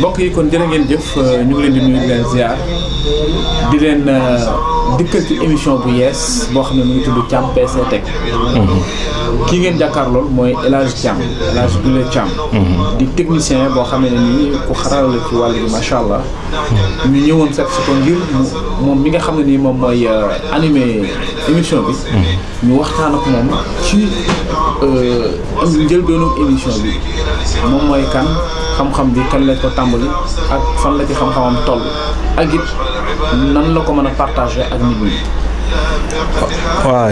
mbokk yi kon jërë ngeen jëf ñu ngi leen di nuyu di leen ziar di leen dikkal ci émission bu yees boo xam ne mu ngi tudd Thiam PC Tech. kii ngeen jàkkaarlool mooy El Hadj Thiam El Hadj Doulé Thiam. di technicien boo xam ne nii ku xarala la ci wàll bi macha allah. ñu ñëwoon seet si ko ngir moom mi nga xam ne nii moom mooy animé émission bi. ñu waxtaan ak moom ci njëlbeenu émission bi moom mooy kan. xam-xam bi kan lañ ko tàmbali ak fan la ci xam-xamam toll ak it nan la ko mën a partager ak nit ñi. waaw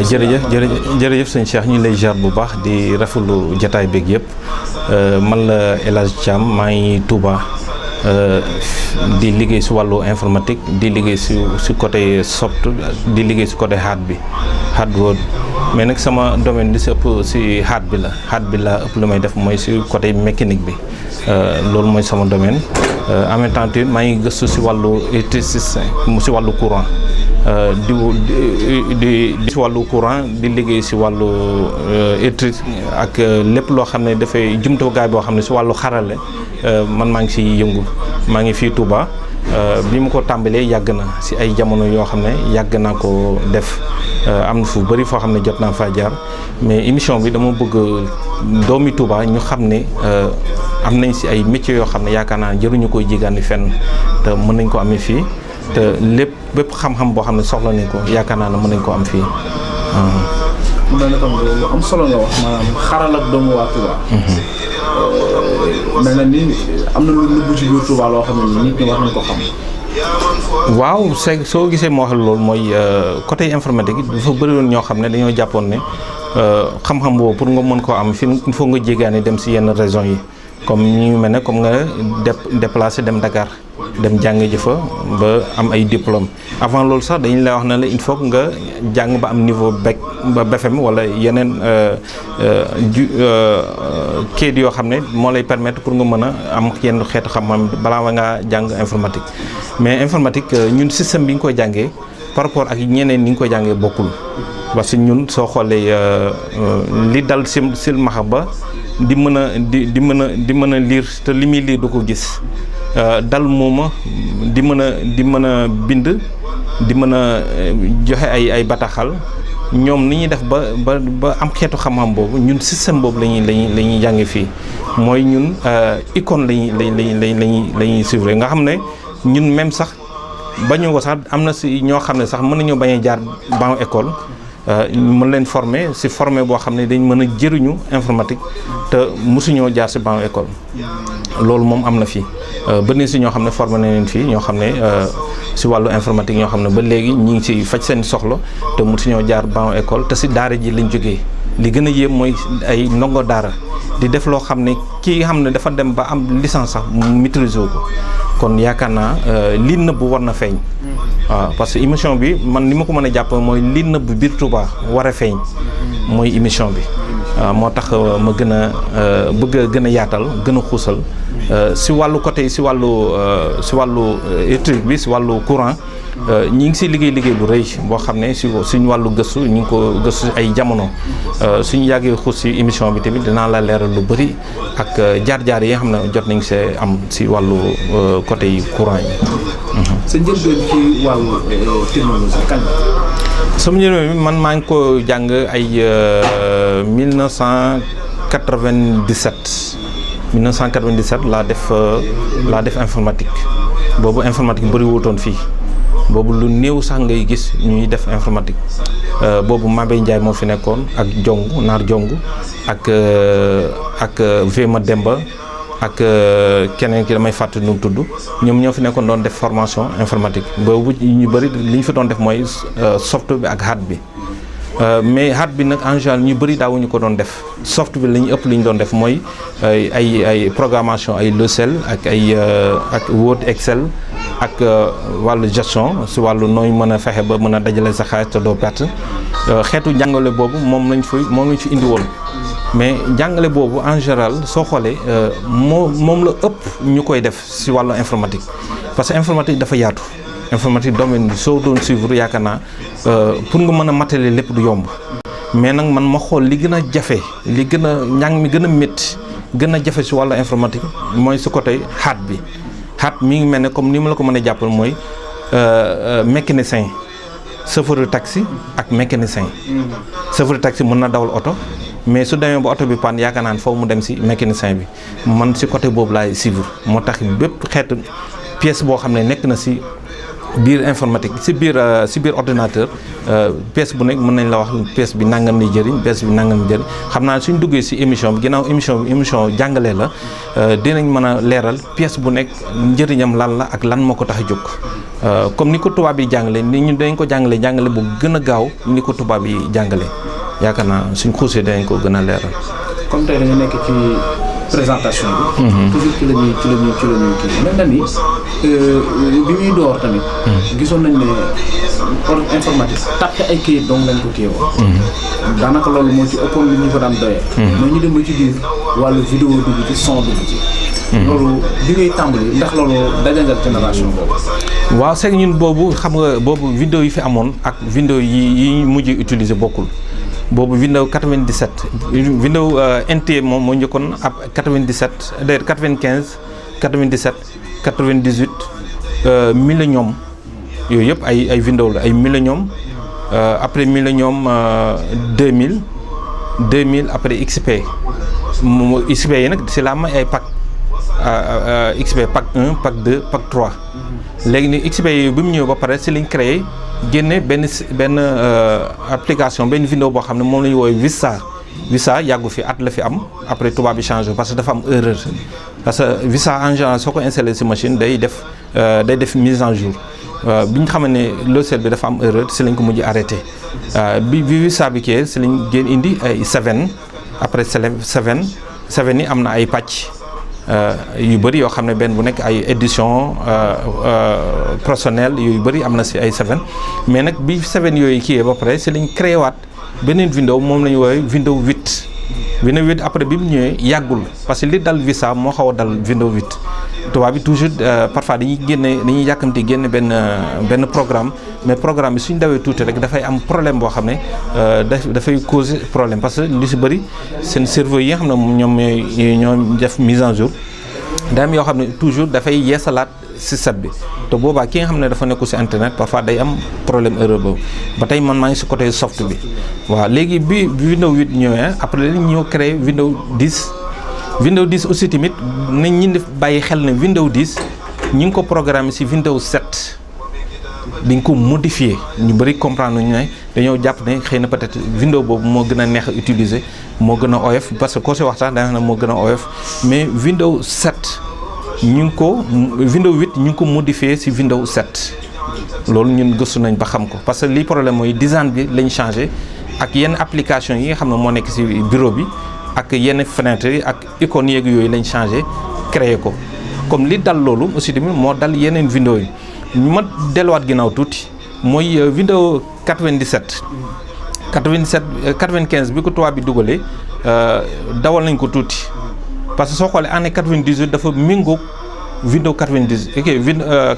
jërëjëf sëñ Cheikh ñu ngi lay jaar bu baax di rafetlu jataay beeg yëpp man la El Hadj Thiam maa ngi Touba di liggéey si wàllu informatique di liggéey si côté soft di liggéey si côté hardware mais nag sama domaine li si ëpp si hard bi la ëpp lu may def mooy si côté mécanique bi. loolu mooy sama domaine en même temps maa ngi gëstu si wàllu électricité si wàllu courant di si wàllu courant di liggéey si wàllu électrique ak lépp loo xam ne dafay jumtukaay boo xam ne si wàllu xarale man maa ngi si yëngu maa ngi fii Touba bi mu ko tàmbalee yàgg na si ay jamono yoo xam ne yàgg naa ko def am na fu bëri foo xam ne jot naa faa jaar mais émission bi dama bëgg doomi Touba ñu xam ne am nañ si ay métiers yoo xam ne yaakaar naa jëruñu koy jigaani fenn te mën nañ ko amee fii te bépp xam-xam boo xam ne soxla nañ ko yaakaar naa ne mën nañ ko am fii. mu mel ne comme lu am solo nga wax maanaam xaral ak doomu waa Touba. mel na ni am na lu nëbbu ci biir Touba loo xam ne nit ñi war nañ ko xam. waaw soo gisee moo wax loolu mooy côté informatique yi dafa bëri woon ñoo xam ne dañoo jàppoon ne xam-xam boobu pour nga mën koo am fi il faut nga jégaani dem si yenn régions yi. comme ñu mel ne comme nga déplacé dem Dakar dem jàng ji fa ba am ay diplôme avant loolu sax dañu lay wax ne la il faut nga jàng ba am niveau ba BFM wala yeneen kayit yoo xam ne moo lay permettre pour nga mën a am yenn xeetu xam-xam balaa nga ngaa jàng informatique. mais informatique ñun système bi nga koy jàngee par rapport ak ñeneen ni nga koy jàngee bokkul parce que ñun soo xoolee li dal silmaxa ba di mën a lire te li muy lire du ko gis dal mooma di mën a bind di mën a joxe ay bataaxal ñoom ni ñuy def ba am xeetu xam-xam boobu ñun système boobu la ñuy jànge fii mooy ñun icône la ñuy suivre nga xam ne ñun même sax bañu ko sax am na si ñoo xam ne sax mën nañoo bañ a jaar ban école mën leen former si former boo xam ne dañ mën a jëriñu informatique te mosuñoo jaar si ban école loolu moom am na fii bëri na si ñoo xam ne formé nañ leen fii ñoo xam ne si wàllu informatique ñoo xam ne ba léegi ñi ngi si faj seen soxla te mosuñoo jaar ban école te si daara ji lañ jógee li gën a yéem mooy ay ndongo daara di def loo xam ne kii xam ne dafa dem ba am licence sax mu maîtriser ko kon yaakaar naa lii nëbb war na feeñ. waaw parce que émission bi man ni ma ko mën a jàpp mooy lii nëbb biir Touba war a feeñ mooy émission bi waaw moo tax ma gën a bëgg a gën a yaatal gën a xuusal si wàllu côté si wàllu électrique bi si wàllu courant ñi ngi si liggéey bu rëy boo xam ne si suñu wàllu gëstu ñu ngi ko gëstu ay jamono suñu yàggee xuus si émission bi tamit dinaa la leeral lu bëri ak jaar-jaar yi nga xam ne jot nañ see am si wàllu côté yi courant yi. sa njëlbeen ci wàllu technologie kañ la. sama njëlbeen bi man maa ngi ko jàng ay 1997 laa def informatique boobu informatique bëri wutoon fii boobu lu néew sax ngay gis ñuy def informatique boobu Mabey Ndiaye moo fi nekkoon ak Naar Jong ak Véma Demba ak keneen ki damay fàttali nu mu tudd ñoom ñoo fi nekkoon doon def formation informatique boobu ñu bëri li ñu fi doon def mooy soft bi ak hard bi mais hard bi nag en général ñu bëri daawuñu ko doon def soft bi la ñu ëpp li ñu doon def mooy ay programmation ay logiciel ak Word Excel ak wàllu gestion si wàllu nooy mën a fexe ba mën a dajale sa xaalis te doo perte xeetu njàngale boobu moom lañ fi indi woon mais njàngale boobu en général soo xoolee moom la ëpp ñu koy def si wàllu informatique parce que informatique dafa yaatu informatique domaine bi soo doon suivre yaakaar naa pour nga mën a matale lépp du yomb mais nag man ma xool li gën a jafe li gën a njàng mi gën a métti gën a jafe si wàllu informatique mooy si côté hard bi at mi ngi mel ne comme ni ma la ko mën a jàppal mooy mécanicien chauffeur taxi ak mécanicien chauffeur taxi mën na dawal oto mais su demee ba oto bi panne yaakaar naa ne foofu mu dem si mécanicien bi man si côté boobu laay suivre moo tax bépp xeetu pièce boo xam ne nekk na si biir informatique si biir ordinateur pièce bu nekk mën nañ la wax pièce bi nangam lay jëriñ pièce bi nangam lay jëriñ xam naa suñ duggee si émission bi ginnaaw émission jàngale la dinañ mën a leeral pièce bu nekk njëriñam lan la ak lan moo ko tax a jóg comme ni ko tubaab yi jàngale ni ñu dañ ko jàngale bu gën a gaaw ni ko tubaab yi jàngale yaakaar naa suñ xuusee dinañ ko gën a leeral. comme tey dañu nekk ci présentation bi. toujours ci la ñuy kii mel na ni bi muy door tamit. gisoon nañ ne informatique tàppe ay këyit dong lañ ko kiiwoo. daanaka loolu moo ci ëppoon li ñu ko daan doyee. mais ñu dem ba ci biir wàllu vidéo dugg ci son dugg ci. loolu bi ngay tàmbali ndax loolu dajangal génération boobu. waaw c'est ñun boobu xam nga boobu vidéo yi fi amoon ak vidéo yi mujj utiliser bokkul. boobu Windows 97 Windows NT moom moo njëkkoon ab 97 d'ailleurs 95 97 98 Millennium yooyu yëpp ay Windows la ay Millennium après Millennium 2000 après XP XP yi nag c'est la may ay pack XP pack 1 pack 2 pack 3 léegi ni XP yi bi mu ñëw ba pare si liñ créé génne benn application benn vidéo boo xam ne moom la ñu woowee Vista yàggu fi at la fi am après tubaab bi changé parce que dafa am erreur parce que Vista en général soo ko installé si machine day def mise en jour bi ñu xam ne logiciel bi dafa am erreur si lañ ko mujj arrêté bi Vista bi kii si lañ génn indi ay 7 après 7 yi am na ay pàcc yu bëri yoo xam ne benn bu nekk ay édition personnelle yu bëri am na si ay 7 mais nag bi 7 yooyu kii ba pare si lañ créé waat beneen Windows moom la ñu woowee Windows 8 Windows 8 après bi mu ñëwee yàggul parce que li dal Vista moo xaw a dal Windows 8 tubaab bi toujours parfois dañuy yàkkamti génne benn programme mais programme bi suñ dawee tuuti rek dafay am problème boo xam ne dafay causer problème parce que li si bëri seen serveur yi nga xam ne ñoo def mise en jour day am yoo xam ne toujours dafay yeesalaat système bi te boobaa ki nga xam ne dafa nekku si internet parfois day am problème erreur boobu ba tey man maa ngi si côté soft bi waaw léegi bi Windows 8 ñëwee après lañ ñëw créé Windows 10 Windows 10 aussi tamit nañ ñi def bàyyi xel ne Windows 10 ñi ngi ko programmé si Windows 7 dañ ko modifié ñu bëri comprendre ñu ne dañoo jàpp ne xëy na peut-être Windows boobu moo gën a neex a utiliser moo gën a oyof parce que koo si wax sax da nga ne moo gën a oyof mais Windows 7 Windows 8 ñu ngi ko modifié si Windows 7 loolu ñun gëstu nañ ba xam ko parce que lii problème mooy design bi lañ changé ak yenn application yi nga xam ne moo nekk si bureau bi ak yenn fenêtre yi ak icônes yeeg yooyu lañ changé créé ko comme li dal loolu aussi tamit moo dal yeneen Windows yi ma delluwaat ginnaaw tuuti mooy Windows 95 bi ko tubaab bi dugalee dawal nañ ko tuuti parce que soo xoolee année 98 dafa méngoog Windows 98 ok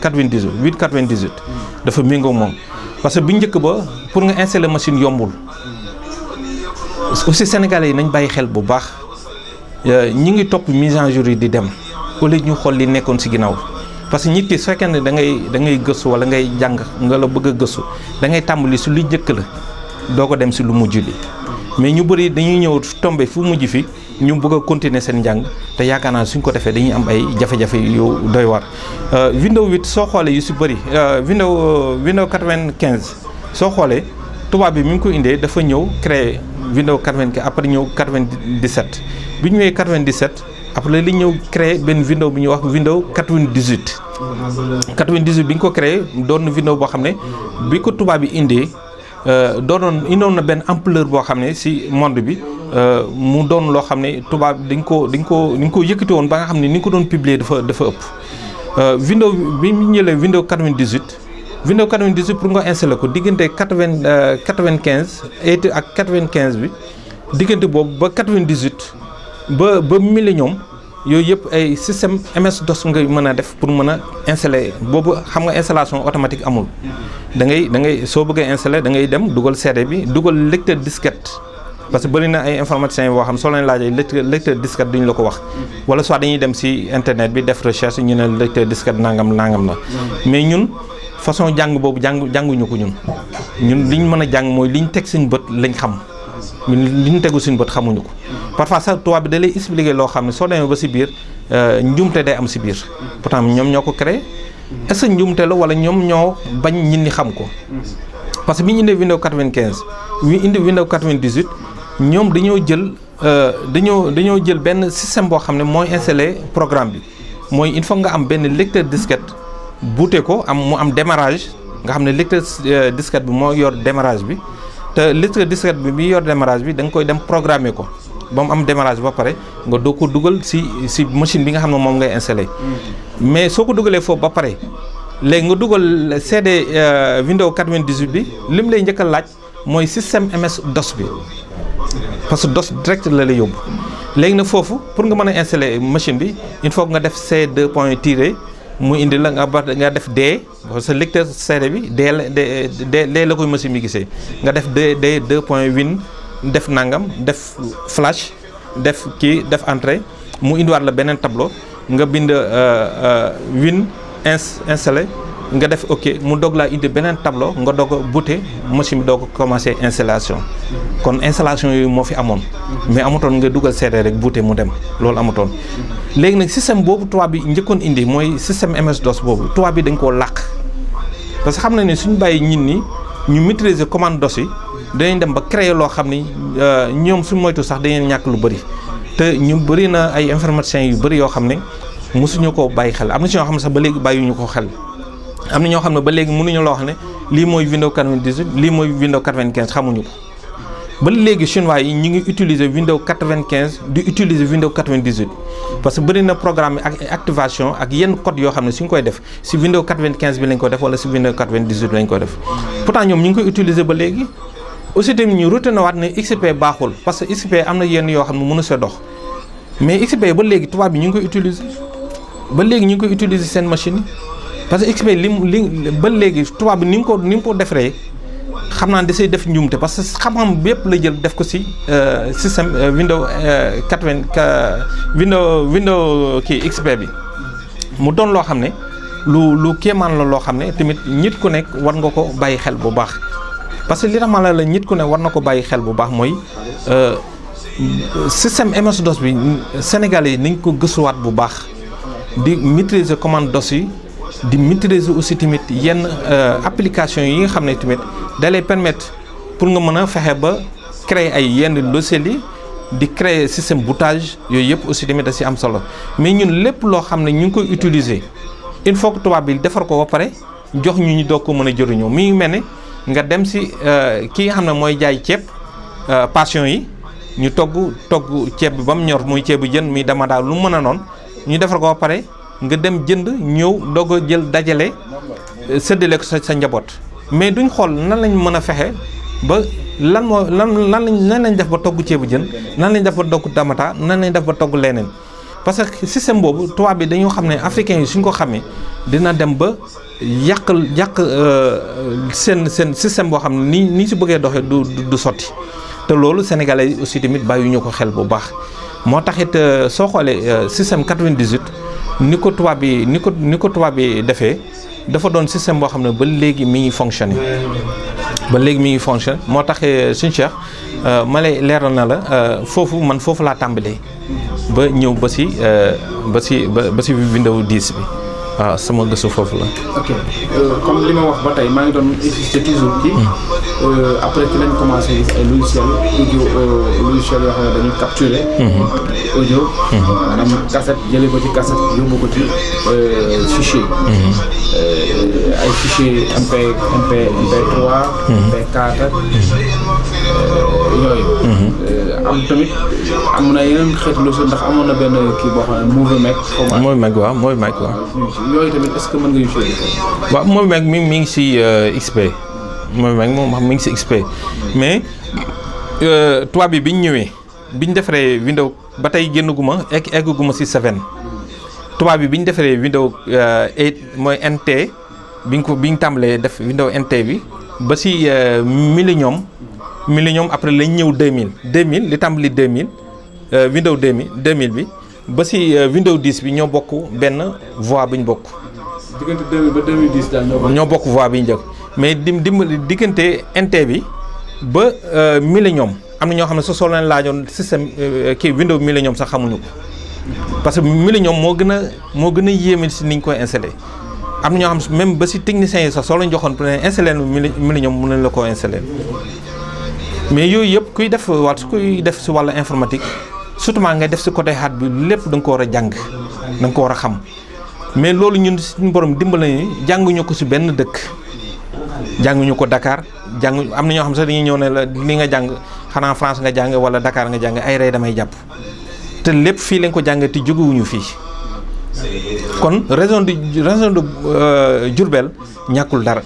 98 dafa méngoog moom parce que bu njëkk ba pour nga installer machine yombul aussi sénégalais yi nañ bàyyi xel bu baax ñi ngi topp mise en jour yi di dem wala ñu xool li nekkoon ci ginnaaw parce que nit ki su fekkee ne da ngay gëstu wala ngay jàng nga la bëgg a gëstu da ngay tàmbali si lu njëkk la doo ko dem si lu mujj li mais ñu bëri dañuy ñëw tombé fu mujj fi ñu bëgg a continuer seen njàng te yaakaar naa suñ ko defee dañuy am ay jafe-jafe yu doy war Windows 8 soo xoolee yu si bëri Windows 95 soo xoolee tubaab bi mi ngi ko indee dafa ñëw créer Windows 95 après ñëw 97 bi ñu ñëwee 97 après li ñëw créer benn Windows bu ñuy wax Windows 98 bi ñu ko créé doon Windows boo xam ne bi ko tubaab bi indee indoon na benn ampleur boo xam ne si monde bi mu doon loo xam ne tubaab dañ ko yëkkati woon ba nga xam ne ni nga ko doon publier dafa ëpp Windows bi ñu ñëwee Windows 98 pour nga installer ko diggante 95 ak 95 bi diggante boobu ba 98 ba Millennium yooyu yëpp ay système MS-DOS nga mën a def pour mën a installer boobu xam nga installation automatique amul da ngay soo bëggee installer da ngay dem dugal CD bi dugal lecteur disquette parce que bëri na ay informaticiens boo xam soo leen laajee lecteur disquette duñu la ko wax wala soit dañuy dem ci internet bi def recherche ñu ne lecteur disquette nangam la mais ñun façon jàng boobu jànguñu ko ñun liñ mën a jàng mooy liñ teg suñ bët lañ xam liñ tegu suñ bët xamuñu ko parfois sax tubaab bi da lay expliquer loo xam ne soo demee ba ci biir njuumte day am ci biir pourtant ñoom ñoo ko créé est-ce que njuumte la wala ñoom ñoo bañ nit ñi xam ko parce que bi ñu indee Windows 95 ñu indi Windows 98 ñoom dañoo jël benn système boo xam ne mooy installé programme bi mooy il faut nga am benn lecteur disquette booté ko mu am démarrage nga xam ne lecteur disquette bi moo yor démarrage bi te lecteur disquette bi yor démarrage bi da nga koy dem programmer ko ba mu am démarrage ba pare nga doo ko dugal ci machine bi nga xam ne moom ngay installé mais soo ko dugalee foofu ba pare léegi nga dugal CD Windows 98 bi lim lay njëkk a laaj mooy système MS DOS bi parce que DOS direct la lay yóbbu léegi nag foofu pour nga mën a installer machine bi il faut nga def C2 point tiré mu indi la nga def D sa lecteur CD bi D la koy machine bi gisee nga def D2 point win def nangam def flash def entrée mu indiwaat la beneen tableau nga bind win installé nga def ok mu doog laa indi beneen tableau nga doog a booté machine bi doog a commencé installation kon installation yooyu moo fi amoon mais amutoon nga dugal CD rek booté mu dem loolu amutoon léegi nag système boobu tubaab bi njëkkoon indi mooy système MS DOS boobu tubaab bi dañ koo làq parce que xam na ne suñu bàyyi nit ñi ñu maîtriser commande DOS yi danañ dem ba créer loo xam ni ñoom suñu moytu sax dañuy ñàkk lu bëri te ñu bëri na ay informaticiens yu bëri yoo xam ne mosuñu ko bàyyi xel am na ci ñoo xam ne sax ba léegi bàyyiwuñu ko xel am na ñoo xam ne ba léegi mënuñu loo xam ne lii mooy Windows 98 lii mooy Windows 95 xamuñu ko ba léegi chinois yi ñu ngi utiliser Windows 95 di utiliser Windows 98 parce que bëri na programme ak activation ak yenn code yoo xam ne suñ koy def si Windows 95 bi lañ ko def wala si Windows 98 lañ ko def pourtant ñoom ñu ngi koy utiliser ba léegi aussi tamit ñu retenir waat ne XP baaxul parce que XP am na yenn yoo xam ne mënu see dox mais XP ba léegi tubaab bi ñu ngi koy utiliser ba léegi ñu ngi koy utiliser seen machine yi parce que XP li ba léegi tubaab bi ni mu ko defaree xam naa da say def njuumte parce que xam-xam bépp la jël def ko ci système Windows 80 Windows kii XP bi mu doon loo xam ne lu kéemaan la loo xam ne tamit nit ku nekk war nga ko bàyyi xel bu baax parce que li tax ma la nit ku ne war na ko bàyyi xel bu baax mooy système MS DOS bi Sénégalais yi nañ ko gëstuwaat bu baax di maîtriser commande DOS yi di maîtriser aussi tamit yenn application yi nga xam ne tamit da lay permettre pour nga mën a fexe ba créer ay yenn logiciels yi di créer système boutage yooyu yëpp aussi tamit da si am solo mais ñun lépp loo xam ne ñu ngi koy utiliser il faut que tubaab bi defar ko ba pare jox ñu doog ko mën a jëriñoo mi ngi mel ne nga dem si ki nga xam ne mooy jaay ceeb passion yi ñu togg ceeb bi ba mu ñor muy ceebu jën muy dama daal lu mu mën a noonu ñu defar ko ba pare nga dem jënd ñëw doog a jël dajale séddale ko sa njaboot mais duñ xool nan lañ mën a fexe ba nan lañ def ba togg ceebu jën nan lañ def ba togg damata nan lañ def ba togg leneen parce que système boobu tubaab bi dañoo xam ne africains yi suñ ko xamee dina dem ba yàq seen système boo xam ne ni si bëggee doxee du sotti te loolu sénégalais yi aussi tamit bàyyiwuñu ko xel bu baax moo taxit soo xoolee système 98 ni ko tubaab bi defee dafa doon système boo xam ne ba léegi mi ngi fonctionné moo tax suñu Cheikh ma lay leeral na la foofu laa tàmbalee ba ñëw ba si Windows 10 bi waaw sama gëstu foofu la. ok comme li ma wax ba tey maa ngi doon insister toujours ci après ci lañ commencé gis ay logiciel yoo xam ne dañuy capturer audio maanaam cassette jëlee ko ci cassette yóbbu ko ci fichier ay fichier MP3 MP4 yooyu am tamit am na yeneen xeetu logiciel ndax amoon na benn kii boo xam ne Movie Mac yooyu tamit est-ce que mën nga ñu séddale. waaw Movie Mac mi ngi si XP Movie Mac moom mi ngi si XP mais tubaab bi ñu ñëwee biñ defaree Windows ba tey génnaguma eggaguma si 7 tubaab bi ñu defaree Windows 8 mooy NT biñ tàmbalee def Windows NT bi ba si Millennium Millennium après lañ ñëw 2000 li tàmbali 2000 Windows 2000 bi ba si Windows 10 bi ñoo bokk benn voie bu ñu bokk. diggante 2000 ba 2010 daal ñoo bokk voie bi ñu jëkk mais diggante NT bi ba Millennium am na ñoo xam ne soo leen laajoon système kii Windows Millennium sax xamuñu ko parce que Millennium moo gën a yéeme si ni ñu koy installé. am na ñoo xam même ba si techniciens yi sax soo leen joxoon pour ne installé Millennium mën nañ la koo installé mais yooyu yëpp kuy def si wàllu informatique surtout ngay def si côté hard bi lépp da nga ko war a jàng da nga ko war a xam mais loolu ñun suñu borom dimbali nañu jànguñu ko si benn dëkk jànguñu ko Dakar am na ñoo xam sax dañuy ñëw ne la li nga jàng xanaa France nga jàng wala Dakar nga jàng ay rey damay jàpp te lépp fii lañ ko jàng te jógewuñu fii. kon région de Diourbel ñàkkul dara.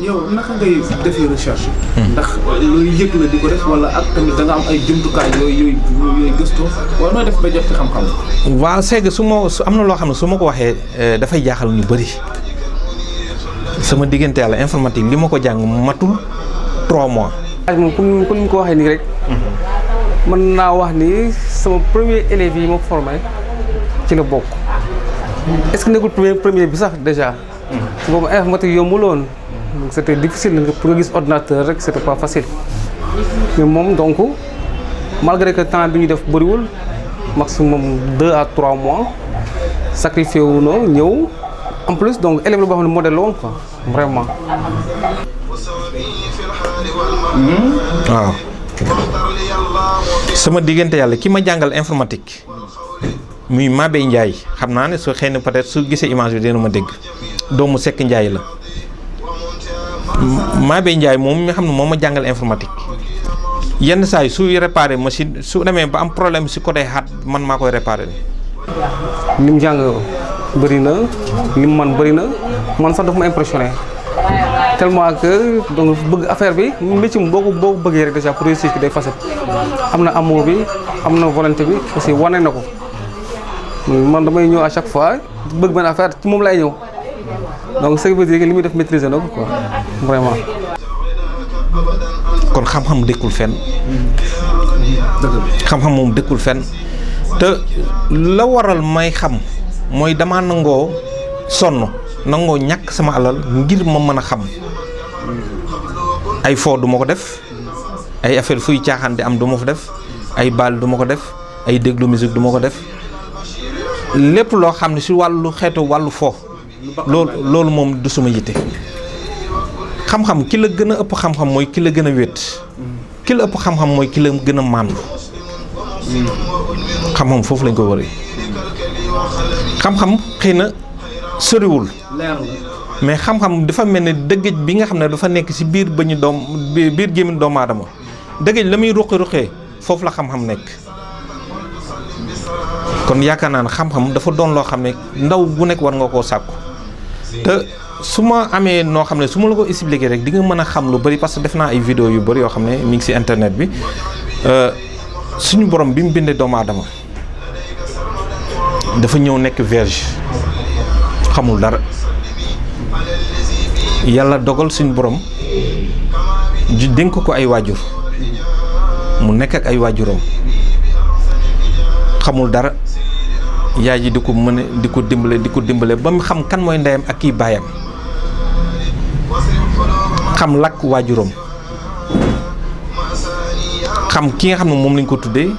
yow naka ngay defee recherche. ndax looy yëg la di ko def wala ak tamit da nga am ay jumtukaay yooyu gëstu wala nooy def ba jot ci xam-xam. waaw c'est su am na loo xam ne su ma ko waxee dafay jaaxal ñu bëri sama diggante yàlla informatique li ma ko jàng matul 3 mois. moom comme ni ko waxee nii rek. mën naa wax ni sama premier élève yi ma formé ci la bokk. est-ce que nekkul premier bi sax déjà. su boobu informatique yombul woon donc c'était difficile pour nga gis ordinateur rek c'était pas facile. mais moom donc malgré que temps bi ñu def bëriwul maximum 2 à 3 mois sacrifié wu na ñëw en plus donc élève la boo xam ne modèle la woon quoi vraiment. waaw sama diggante yàlla ki ma jàngal informatique. muy Mabé Ndiaye xam naa ne su xëy na peut-être su gisee image bi dina ma dégg doomu Seck Ndiaye la Mabé Ndiaye moom mi xam ne moom ma jàngal informatique yenn saa yi suy réparé machine su demee ba am problème si côté hard man maa koy réparé. li mu jàng bëri na li mu man bëri na man sax dafa ma impressionné tellement que donc bëgg affaire bi métier boo ko bëggee rek déjà pour réussir ki day facile am na amour bi am na volonté bi aussi wane na ko. man damay ñëw à chaque fois bëgg benn affaire ci moom lay ñëw donc ça veut dire que li muy def maîtriser na ko quoi vraiment. kon xam-xam dëkkul fenn. xam-xam moom dëkkul fenn te la waral may xam mooy damaa nangoo sonn nangoo ñàkk sama alal ngir ma mën a xam ay fo du ma ko def ay affaire fuy caaxaan di am du ma ko def ay baal du ma ko def ay déglu musique du ma ko def. lépp loo xam ne si wàllu xeetu wàllu fo loolu moom du suma yitte xam-xam ki la gën a ëpp xam-xam mooy ki la gën a wét ki la ëpp xam-xam mooy ki la gën a màndu xam-xam foofu lañ ko wëree xam-xam xëy na soriwul mais xam-xam dafa mel ne dëggëj bi nga xam ne dafa nekk si biir bañu biir gémmiñ doomu aadama dëggëj la muy ruqi-ruqee foofu la xam-xam nekk. kon yaakaar naa ne xam-xam dafa doon loo xam ne ndaw bu nekk war nga koo sàkku te su ma amee noo xam ne su ma la ko expliquer rek di nga mën a xam lu bari parce que def naa ay vidéo yu bari yoo xam ne mi ngi ci internet bi suñu borom bi mu bindee doomu aadama dafa ñëw nekk vierge xamul dara yàlla dogal suñu borom dénk ko ay waajur mu nekk ak ay waajuram xamul dara yaay ji di ko mën a di ko dimbale ba mu xam kan mooy ndeyam ak kii baayam xam làkk waajuram xam ki nga xam ne moom lañ ko tuddee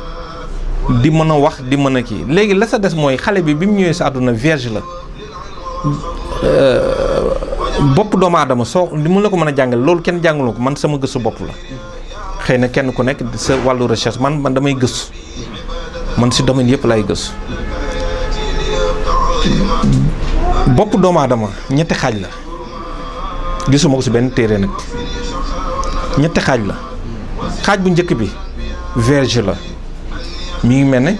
di mën a wax di mën a kii léegi la sa des mooy xale bi mu ñëwee sa àdduna vierge la bopp doomu aadama soo li mun la ko mën a jàngal loolu kenn jàngalu ko man sama gëstu bopp la xëy na kenn ku nekk sa wàllu recherche man damay gëstu man si domaine yëpp lay gëstu bopp doomu aadama ñetti xaaj la gisuma ko si benn téere nag ñetti xaaj la xaaj bu njëkk bi vierge la mi ngi mel ne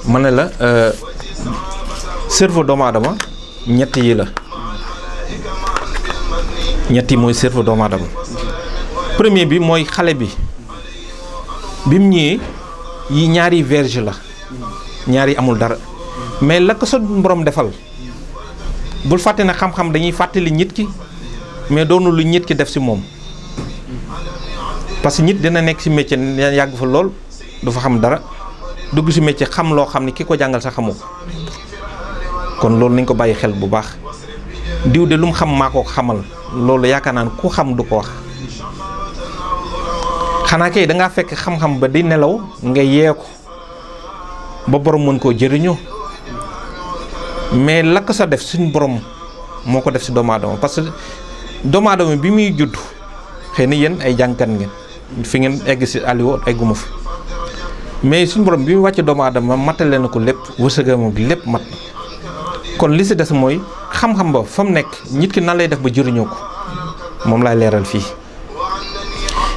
ma ne la cerveau doomu aadama ñett yi la ñett yi mooy cerveau doomu aadama premier bi mooy xale bi mu ñëwee yi ñaari vierge la ñaari amul dara mais la ko sa borom defal bul fàtte ne xam-xam dañuy fàttali nit ki mais doonu lu nit ki def ci moom parce que nit dina nekk ci métier yàgg fa lool du fa xam dara dugg ci métier xam loo xam ne ki ko jàngal sax xamu ko kon loolu nañ ko bàyyi xel bu baax diw de lu mu xam maa ko xamal loolu yaakaar naa ne ku xam du ko wax xanaa kay dangaa fekk xam-xam ba di nelaw nga yee ko ba borom mën koo jëriñoo mais lakk sa def suñ borom moo ko def ci doomu aadama parce que doomu aadama bi muy judd xëy na yéen ay jàngkat ngeen fi ngeen egg ci alio egguma fi mais suñ borom bi mu wàcce doomu aadama matale na ko lépp wërsëgam bi lépp mat na kon li ci des mooy xam-xam ba fa mu nekk nit ki nan lay def ba jëriñoo ko moom laay leeral fii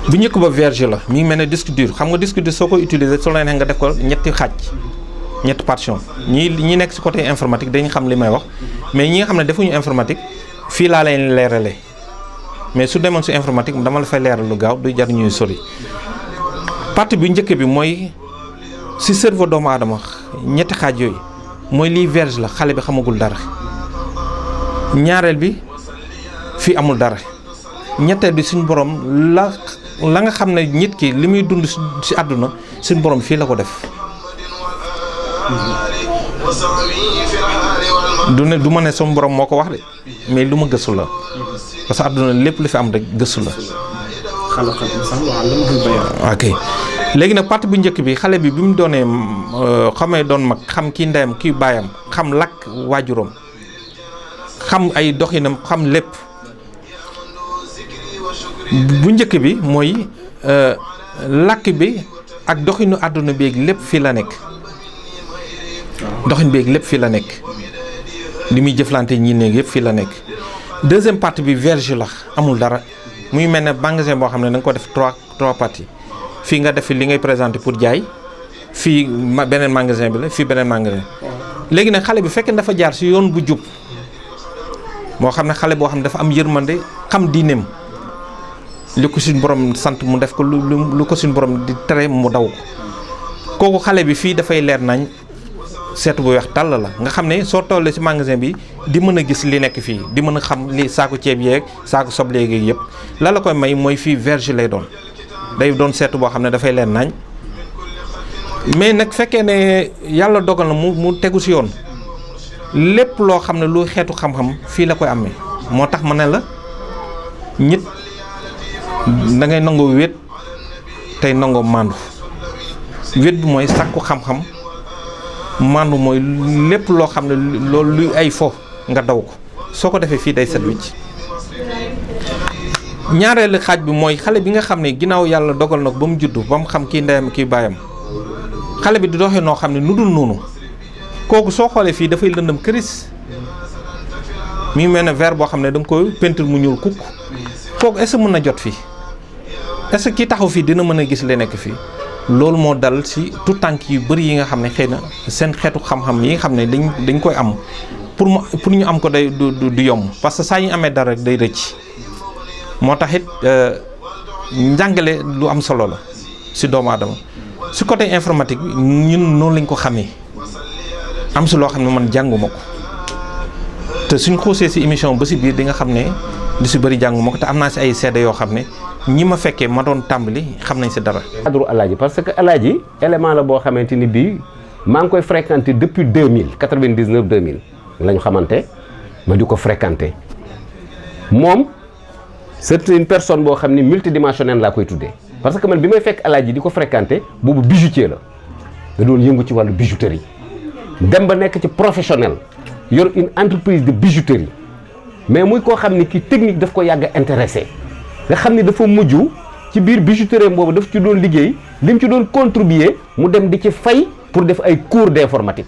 bu njëkk ba verge la mi ngi mel ne disque dur xam nga disque dur soo koy utiliser soo la neex nga def ko ñetti xaaj ñetti partition ñi nekk ci côté informatique dañu xam li may wax mais ñi nga xam ne defuñu informatique fii laa leen leeralee mais su demoon ci informatique dama la fay leeral lu gaaw du jar ñuy sori partie bu njëkk bi mooy ci cerveau doomu aadama ñetti xaaj yooyu mooy lii verge la xale bi xamagul dara ñaareel bi fii amul dara ñetteel bi suñ borom la nga xam ne nit ki li muy dund ci àdduna suñ borom fii la ko def du ma ne sama borom moo ko wax de mais lu ma gëstu la parce que àdduna lépp lu fi am rek gëstu la ok léegi nag partie bu njëkk bi xale bi mu doonee xamee doon mag xam kii ndeyam kii baayam xam lakk waajuram xam ay doxinam xam lépp bu njëkk bi mooy làkk bi ak doxinu àdduna beeg lépp fii la nekk doxin beeg lépp fii la nekk li muy jëflante ñi néeg yëpp fii la nekk deuxième partie bi verge la amul dara muy mel ne magasin boo xam ne da nga ko def trois parties fii nga def fi li ngay présenter pour jaay fii beneen magasin bi la fii beneen magasin léegi nag xale bi fekkee dafa jaar ci yoon bu jub moo xam ne xale boo xam ne dafa am yërmande xam diineem li ko suñ borom sant mu def ko lu ko suñ borom di tere mu daw ko kooku xale bi fii dafay leer nañ seetu bu weex tàll la nga xam ne soo tollee ci magasin bi di mën a gis li nekk fii di mën a xam li saako ceeb yeeg saako soble yeeg yëpp la koy may mooy fii verge lay doon day doon seetu boo xam ne dafay leer nañ mais nag fekkee ne yàlla dogal na mu tegu ci yoon lépp loo xam ne lu xeetu xam-xam fii la koy amee moo tax ma ne la nit da ngay nangoo wéet tey nangoo màndu wéet bi mooy sàkku xam-xam màndu mooy lépp loo xam ne loolu luy ay fo nga daw ko soo ko defee fii day set wicc ñaareelu xaaj bi mooy xale bi nga xam ne ginnaaw yàlla dogal na ko ba mu juddu ba mu xam kii ndeyam kii baayam xale bi di doxee noo xam ne nu dul noonu kooku soo xoolee fii dafay lëndëm këris mi ngi mel ne verre boo xam ne da nga koy peinture mu ñuul kukk kooku est-ce que mën na jot fii est-ce que kii taxaw fii dina mën a gis li nekk fii loolu moo dal ci tout tànk yu bëri yi nga xam ne xëy na seen xeetu xam-xam yi nga xam ne dañ koy am pour ñu am ko day du yomb parce que saa ñu amee dara rek day rëcc moo tax it njàngale lu am solo la ci doomu aadama ci côté informatique bi ñun noonu lañ ko xamee am ci loo xam ne man jànguma ko te suñ xuusee ci émission ba ci biir di nga xam ne lu ci bëri jànguma ko te am naa ci ay seede yoo xam ne ñi ma fekkee ma doon tàmbali xam nañ ci dara. cadre Alaaji parce que Alaaji élément la boo xamante ni bii maa ngi koy fréquenté depuis 2000 99 2000 la ñu xamante ma di ko fréquenté moom c'est une personne boo xam ni multidimensionnelle laa koy tuddee. parce que man bi may fekk Alaaji di ko fréquenté boobu bijoutier la da doon yëngu ci wàllu bijouterie dem ba nekk ci professionnel yor une entreprise de bijouterie mais muy koo xam ni ki technique daf ko yàgg a intéressé. nga xam ni dafa mujj ci biir bijouterie boobu daf ci doon liggéey li mu ci doon contribuer mu dem di ci fay pour def ay cours d'informatique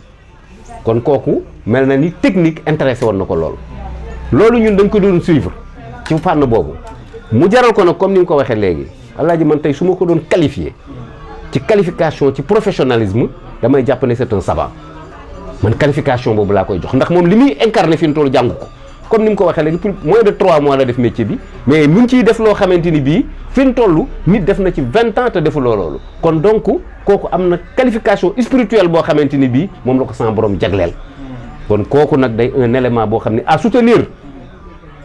kon kooku mel na ni technique intéressé woon na ko loolu ñun dañ ko doon suivre ci fànn boobu mu jaral ko nag comme ni nga ko waxee léegi Alaaji man tey su ma ko doon qualifié ci qualification ci professionnalisme damay jàpp ne c'est un savant man qualification boobu laa koy jox ndax moom li muy incarné fi mu toll jàng ko comme ni mu ko waxee léegi plus moins de 3 mois la def métier bi mais mu ngi ciy def loo xamante ni bii fi mu toll nit def na ci 20 ans te defuloo loolu kon donc kooku am na qualification spirituelle boo xamante ni bii moom la ko sama borom jagleel. kon kooku nag day un élément boo xam ne à soutenir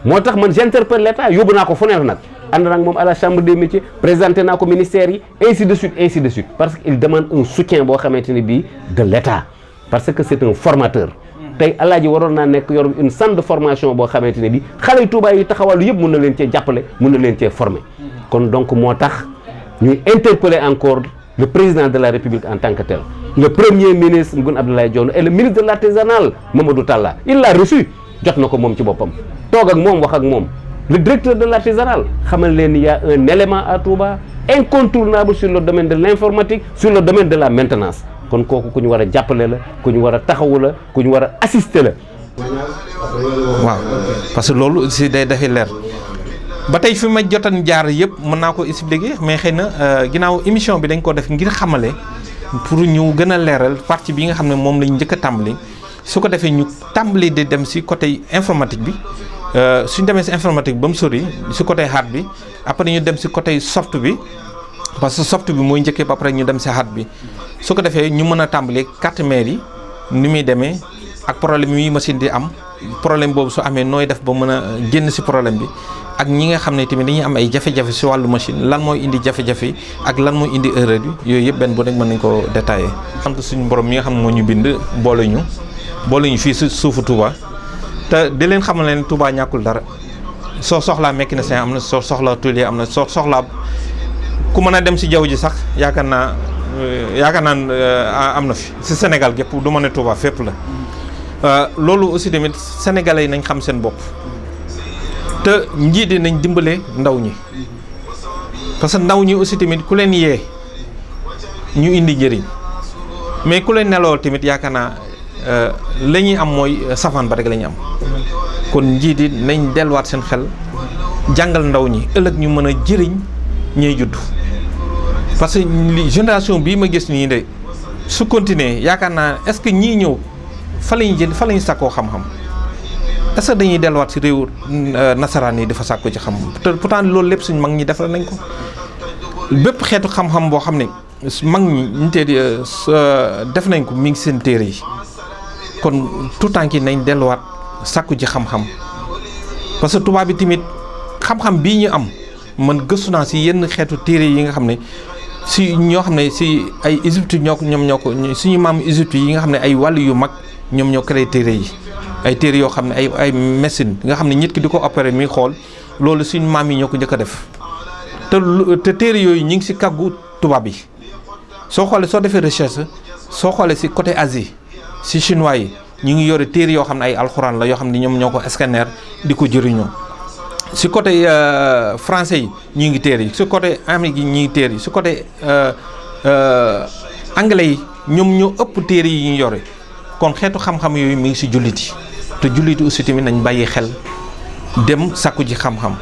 moo tax man j'interpelle l'État yóbbu naa ko fu ne nag ànd naa ak moom à la chambre des métiers présenté naa ko ministère yi ainsi de suite parce que il demande un soutien boo xamante ni bii de l'État parce que c'est un formateur tey Alaaji waroon naa nekk yor une centre de formation boo xamante ne bii xale yu Touba yi taxawal yëpp mun na leen cee jàppale mun na leen cee former kon donc moo tax ñuy interpeller encore le président de la République en tant que tel le premier ministre Boun Abdallah Dionne et le ministre de l'artisanal Mamadou Talla il l'a reçu jot na ko moom ci boppam toog ak moom wax ak moom le directeur de l'artisanal xamal leen ni y a un élément à Touba incontournable sur le domaine de l'informatique sur le domaine de la maintenance kon kooku ku ñu war a jàppale la ku ñu war a taxawu la ku ñu war a assister la. waaw parce que loolu aussi day dafay leer ba tey fi ma jotan jaar yëpp mën naa ko expliquer mais xëy na ginnaaw émission bi dañ ko def ngir xamale pour ñu gën a leeral partie bi nga xam ne moom lañ njëkk a tàmbali su ko defee ñu tàmbali di dem si côté informatique bi suñ demee si informatique ba mu sori si côté hard bi après ñu dem si côté soft bi parce que soft bi mooy njëkkee ba après ñu dem si hard bi su ko defee ñu mën a tàmbali carte mère yi ni muy demee ak problème yi machine di am problème boobu su amee nooy def ba mën a génn si problème bi ak ñi nga xam ne tamit dañuy am ay jafe-jafe si wàllu machine lan mooy indi jafe-jafe ak lan mooy indi erreur yi yooyu yëpp benn bu nekk mën nañ ko détailler. sant suñu borom mi nga xam ne moo ñu bind boole ñu fii si suufu Touba te di leen xamal leen Touba ñàkkul dara soo soxlaa mécanicien am na soo soxlaa tôlier am na soo soxlaa ku mën a dem si jaww ji sax yaakaar naa am na fi si Sénégal gépp du ma ne Touba fépp la loolu aussi tamit sénégalais yi nañ xam seen bopp te njiit yi nañ dimbale ndaw ñi parce que ndaw ñi aussi tamit ku leen yee ñu indi njëriñ mais ku leen nelawal tamit yaakaar naa la ñuy am mooy safaan ba rek la ñuy am kon njiit yi nañ delluwaat seen xel jàngal ndaw ñi ëllëg ñu mën a jëriñ ñuy judd parce que li génération bii ma gis nii de su continuer yaakaar naa est-ce que ñii ñëw fa lañu sàkkoo xam-xam est-ce que dañuy delluwaat ci réew nasaraan yi dafa sàkku ci xam te pourtant loolu lépp suñ mag ñi defal nañ ko bépp xeetu xam-xam boo xam ne mag ñi ñu tee def nañ ko mi ngi seen téere yi kon tout temps ki nañ delluwaat sàkku ci xam-xam parce que tubaab bi tamit xam-xam bii ñu am man gëstu naa ci yenn xeetu téere yi nga xam ne si ñoo xam ne si ay Égypte ñoom ñoo ko suñu maam Égypte yi nga xam ne ay wàll yu mag ñoom ñoo créé téere yi ay téere yoo xam ne ay médecine nga xam ne nit ki di ko opéré mi xool loolu suñu maam yi ñoo ko njëkk a def te téere yooyu ñu ngi si kàggu tubaab yi soo xoolee soo defee recherche soo xoolee si côté Asie si chinois yi ñu ngi yore téere yoo xam ne ay alxuraan la yoo xam ne ñoom ñoo ko scanner di ko jëriñoo si côté français yi ñu ngi téere yi si côté amérique yi ñu ngi téere yi si côté anglais yi ñoom ñoo ëpp téere yi ñu yore kon xeetu xam-xam yooyu mi ngi si jullit yi te jullit yi aussi tamit nañ bàyyi xel dem sàkku ji xam-xam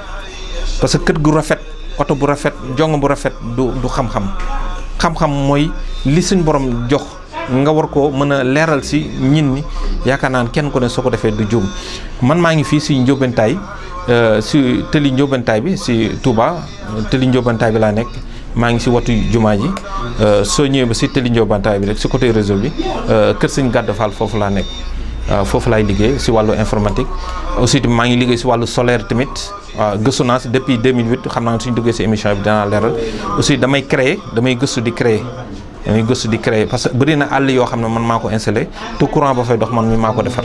parce que kër gu rafet oto bu rafet jong bu rafet du xam-xam mooy li suñ borom jox nga war ko mën a leeral si ñin ñi yaakaar naan kenn ku ne soo ko defee du juum man maa ngi fii si Ndiobentaay si tëli Ndiobentaay bi si Touba tëli Ndiobentaay bi laa nekk maa ngi si watu jumaa ji soo ñëwee ba si tëli Ndiobentaay bi rek si côté réseau bi kër Sëñ Gàdd Fall foofu laa nekk foofu laay liggéey si wàllu informatique aussi maa ngi liggéey si wàllu solaire tamit waaw gëstu naa si depuis 2008 xam naa suñu duggee si émission bi danaa leeral aussi damay gëstu di créer parce que bëri na àll yoo xam ne man maa ko installé te courant ba fay dox man mi maa ko defar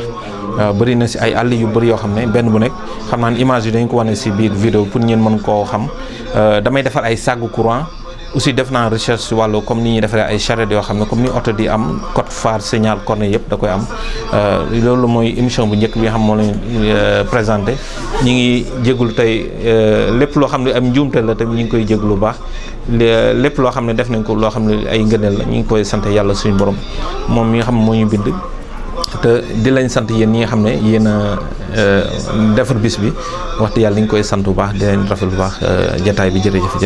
bëri na si ay àll yu bëri yoo xam ne benn bu nekk xam naa ne image yi dañ ko wane si biir vidéo pour ñeen mën koo xam damay defar ay sàggu courant aussi def naa recherche si wàllu comme ni ñuy defaree ay charrette yoo xam ne comme ni oto di am code phare signal cornet yëpp da koy am loolu mooy émission bu njëkk bi nga xam moo leen présenté ñi ngi jégalu tey lépp loo xam ne am njuumte la tamit ñi ngi koy jégalu bu baax lépp loo xam ne def nañ ko loo xam ne ay ngëneel la ñu ngi koy sant yàlla suñu borom moom mi nga xam ne moo ñu bind te di lañ sant yéen ñi nga xam ne yéen a defar bis bi waxtu yàlla ñu ngi koy sant bu baax di leen rafet bu baax jataay bi jërëjëf